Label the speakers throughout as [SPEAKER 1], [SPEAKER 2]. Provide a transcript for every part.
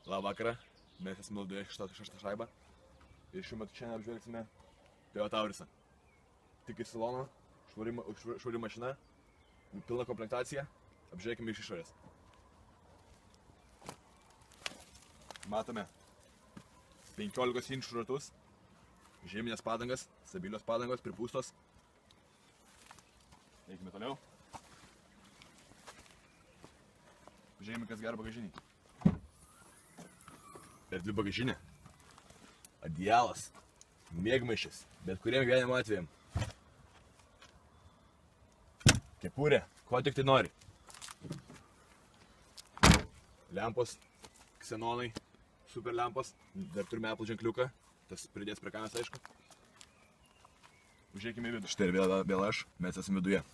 [SPEAKER 1] Labą vakarą, mes esame laidoje 6 šaibą ir šiuo metu šiandien apžvelgsime Toyota Aurisą. Tik į saloną, švari mašina, pilna komplektacija, apžiūrėkime iš išorės. Matome 15 inčų ratus, žieminės padangas, stabilios padangos, pripūstos. Eikime toliau. Pažiūrėkime, kas gero bagažinį. Erdvi bagažinė, adijalas, miegmaišis, bet kuriem gyvenimo atvejam. Kepurė, ko tik tai nori. Lempos, ksenonai, super lempos, dar turime Apple ženkliuką, tas pridės prie kameros, aišku. Užžiūrėkime į vidų. Štai ir vėl aš, mes esame viduje.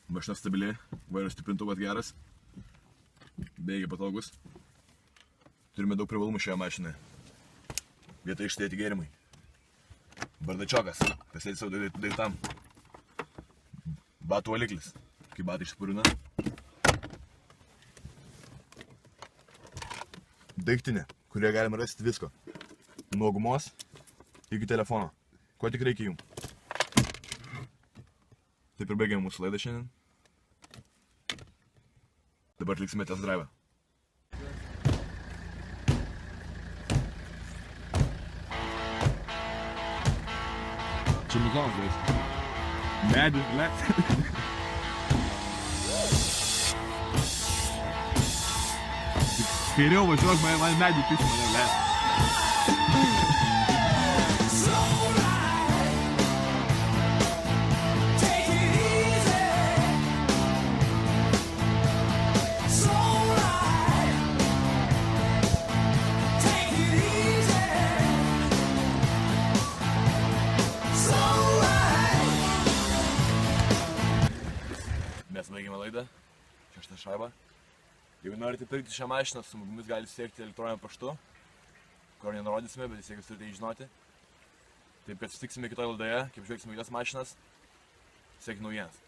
[SPEAKER 1] Mašina stabili, vairo stiprintuvas geras, bėgiai patogus. Turime daug privalumų šioje mašinoje. Vieta išstėti gėrimai. Bardačiokas, pasėdė savo daiktam. Batų valiklis, kai batai išspurina. Daiktinė, kurioje galima rasti visko. Nuo gumos iki telefono. Ko tik reikia jums. Taip ir baigėme mūsų laidą šiandien. Dabar atliksime test drive. Čia muzonas dais. Medis, let. Kairiau važiuok, man medį pisi mane, let. Mes baigėme laidą, 6 šaibą. Jeigu norite pirkti šią mašiną, su mumis galite siekti elektroniniu paštu, kur nenurodysime, bet vis tiek jūs turite jį žinoti. Taip kad susitiksime kitoje laidoje, kaip žvelgsime kitas mašinas, siekti naujienas.